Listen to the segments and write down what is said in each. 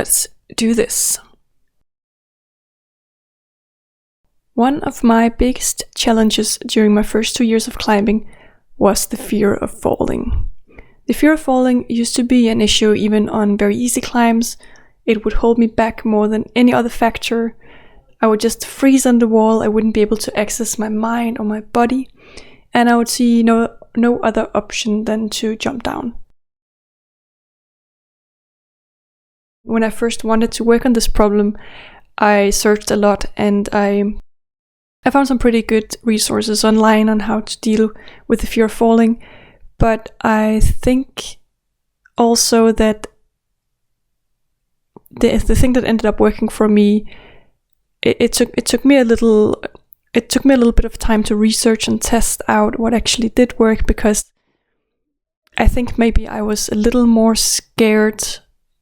let's do this. One of my biggest challenges during my first 2 years of climbing was the fear of falling. The fear of falling used to be an issue even on very easy climbs. It would hold me back more than any other factor. I would just freeze on the wall. I wouldn't be able to access my mind or my body, and I would see no other option than to jump down. When I first wanted to work on this problem, I searched a lot, and I found some pretty good resources online on how to deal with the fear of falling. But I think also that the thing that ended up working for me, it took me a little bit of time to research and test out what actually did work, because I think maybe I was a little more scared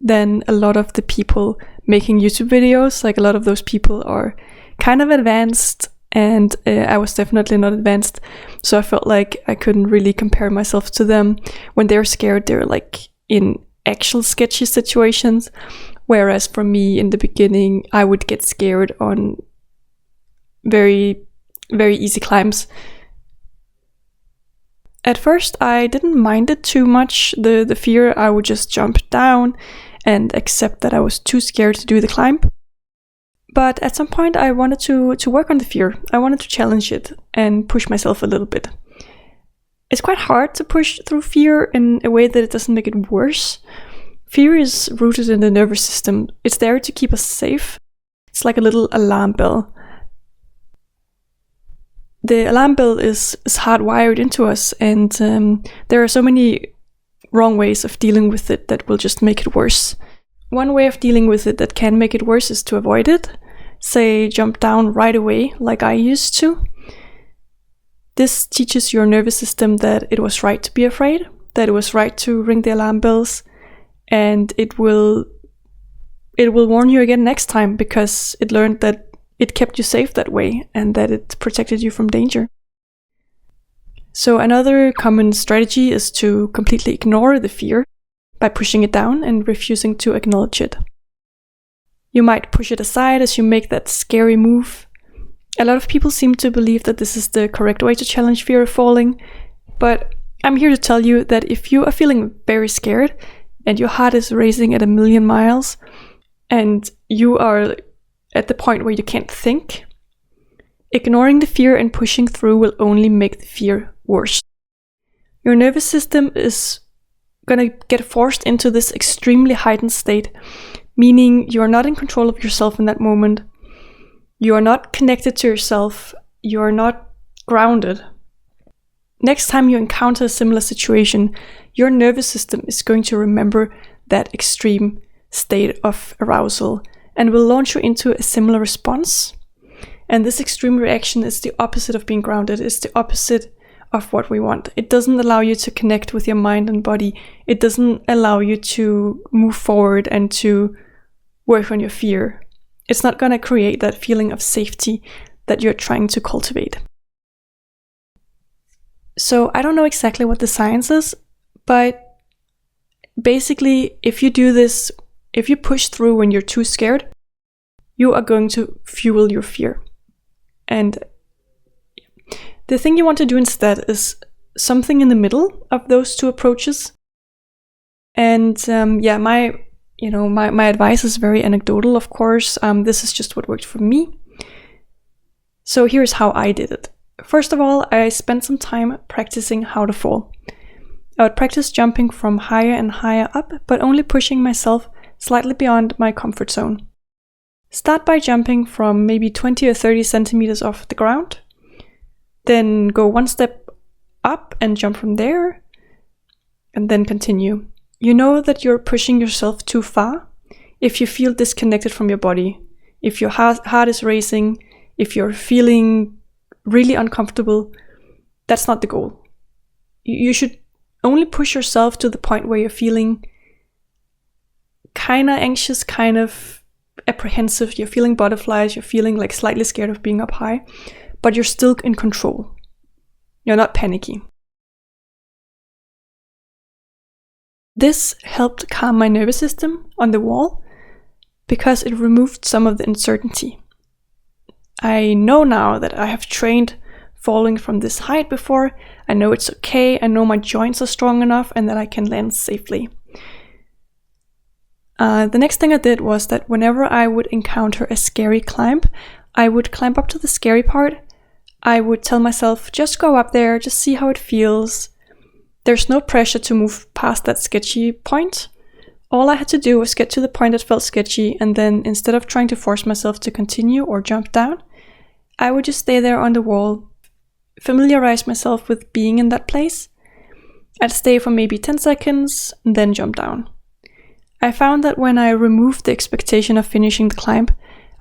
than a lot of the people making YouTube videos. Like, a lot of those people are kind of advanced, and I was definitely not advanced, so I felt like I couldn't really compare myself to them. When they're scared, they're like in actual sketchy situations, whereas for me in the beginning, I would get scared on very, very easy climbs. At first, I didn't mind it too much, the fear. I would just jump down and accept that I was too scared to do the climb. But at some point, I wanted to work on the fear. I wanted to challenge it and push myself a little bit. It's quite hard to push through fear in a way that it doesn't make it worse. Fear is rooted in the nervous system. It's there to keep us safe. It's like a little alarm bell. The alarm bell is hardwired into us, and there are so many wrong ways of dealing with it that will just make it worse. One way of dealing with it that can make it worse is to avoid it. Say, jump down right away, like I used to. This teaches your nervous system that it was right to be afraid, that it was right to ring the alarm bells, and it will warn you again next time, because it learned that it kept you safe that way and that it protected you from danger. So another common strategy is to completely ignore the fear by pushing it down and refusing to acknowledge it. You might push it aside as you make that scary move. A lot of people seem to believe that this is the correct way to challenge fear of falling, but I'm here to tell you that if you are feeling very scared and your heart is racing at 1,000,000 miles and you are at the point where you can't think, ignoring the fear and pushing through will only make the fear worse. Your nervous system is gonna get forced into this extremely heightened state, meaning you are not in control of yourself in that moment. You are not connected to yourself. You are not grounded. Next time you encounter a similar situation, your nervous system is going to remember that extreme state of arousal and will launch you into a similar response. And this extreme reaction is the opposite of being grounded. It's the opposite of what we want. It doesn't allow you to connect with your mind and body. It doesn't allow you to move forward and to work on your fear. It's not going to create that feeling of safety that you're trying to cultivate. So I don't know exactly what the science is, but basically, if you do this, if you push through when you're too scared, you are going to fuel your fear. And the thing you want to do instead is something in the middle of those two approaches. And my advice is very anecdotal, of course. This is just what worked for me. So here's how I did it. First of all, I spent some time practicing how to fall. I would practice jumping from higher and higher up, but only pushing myself slightly beyond my comfort zone. Start by jumping from maybe 20 or 30 centimeters off the ground. Then go one step up and jump from there, and then continue. You know that you're pushing yourself too far if you feel disconnected from your body, if your heart is racing, if you're feeling really uncomfortable. That's not the goal. You should only push yourself to the point where you're feeling kind of anxious, kind of apprehensive, you're feeling butterflies, you're feeling like slightly scared of being up high, but you're still in control. You're not panicky. This helped calm my nervous system on the wall, because it removed some of the uncertainty. I know now that I have trained falling from this height before. I know it's okay. I know my joints are strong enough and that I can land safely. The next thing I did was that whenever I would encounter a scary climb, I would climb up to the scary part. I would tell myself, just go up there, just see how it feels. There's no pressure to move past that sketchy point. All I had to do was get to the point that felt sketchy, and then instead of trying to force myself to continue or jump down, I would just stay there on the wall, familiarize myself with being in that place. I'd stay for maybe 10 seconds, and then jump down. I found that when I removed the expectation of finishing the climb,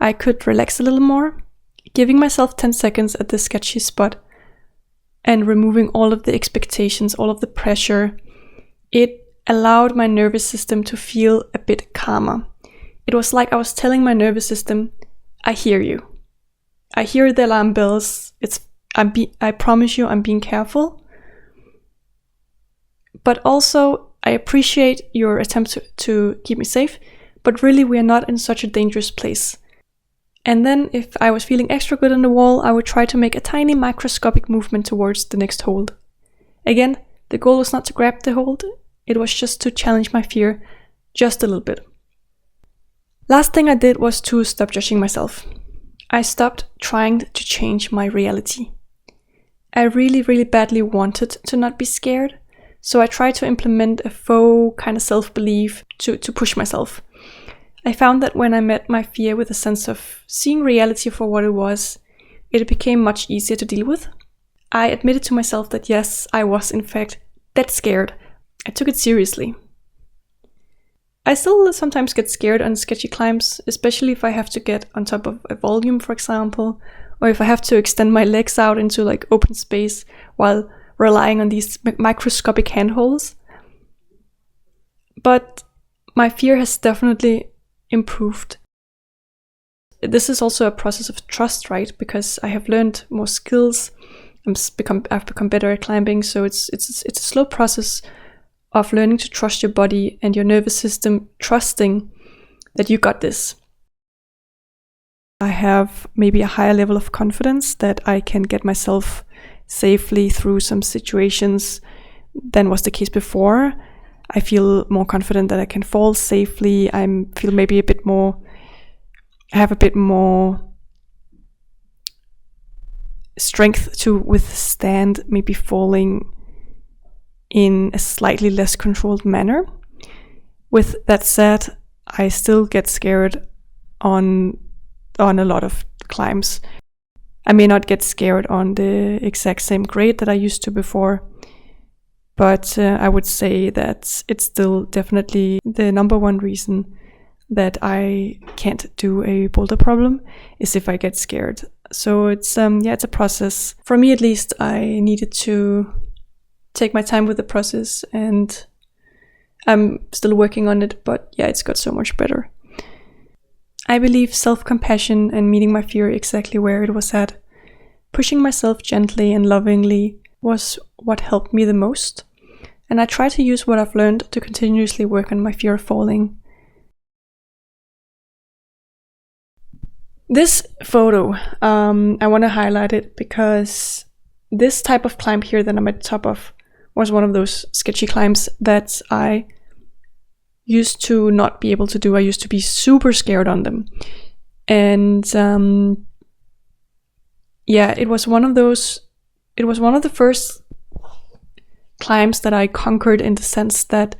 I could relax a little more, giving myself 10 seconds at the sketchy spot and removing all of the expectations, all of the pressure. It allowed my nervous system to feel a bit calmer. It was like I was telling my nervous system, I hear you. I hear the alarm bells. I promise you I'm being careful. But also, I appreciate your attempt to keep me safe, but really we are not in such a dangerous place. And then if I was feeling extra good on the wall, I would try to make a tiny microscopic movement towards the next hold. Again, the goal was not to grab the hold, it was just to challenge my fear just a little bit. Last thing I did was to stop judging myself. I stopped trying to change my reality. I really, really badly wanted to not be scared, so I tried to implement a faux kind of self-belief to push myself. I found that when I met my fear with a sense of seeing reality for what it was, it became much easier to deal with. I admitted to myself that yes, I was in fact that scared. I took it seriously. I still sometimes get scared on sketchy climbs, especially if I have to get on top of a volume, for example, or if I have to extend my legs out into like open space while relying on these microscopic handholds. But my fear has definitely improved. This is also a process of trust, right? Because I have learned more skills. I've become better at climbing, so it's a slow process of learning to trust your body and your nervous system, trusting that you got this. I have maybe a higher level of confidence that I can get myself safely through some situations than was the case before. I feel more confident that I can fall safely. I feel maybe I have a bit more strength to withstand maybe falling in a slightly less controlled manner. With that said, I still get scared on a lot of climbs. I may not get scared on the exact same grade that I used to before, but I would say that it's still definitely the number one reason that I can't do a boulder problem is if I get scared. So it's a process. For me at least, I needed to take my time with the process, and I'm still working on it, but yeah, it's got so much better. I believe self-compassion and meeting my fear exactly where it was at, pushing myself gently and lovingly, was what helped me the most. And I try to use what I've learned to continuously work on my fear of falling. This photo, I want to highlight it because this type of climb here that I'm at the top of was one of those sketchy climbs that I used to not be able to do. I used to be super scared on them. And it was one of the first climbs that I conquered, in the sense that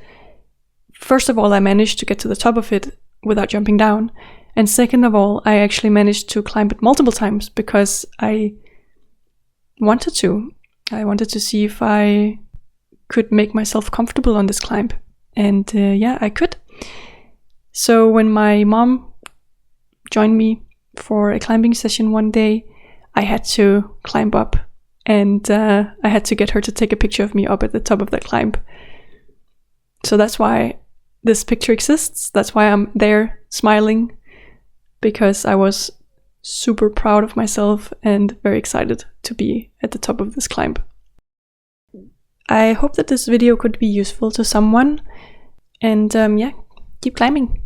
first of all, I managed to get to the top of it without jumping down. And second of all, I actually managed to climb it multiple times because I wanted to. I wanted to see if I could make myself comfortable on this climb. And I could. So when my mom joined me for a climbing session one day, I had to climb up, and I had to get her to take a picture of me up at the top of that climb. So that's why this picture exists. That's why I'm there smiling, because I was super proud of myself and very excited to be at the top of this climb. I hope that this video could be useful to someone, and keep climbing.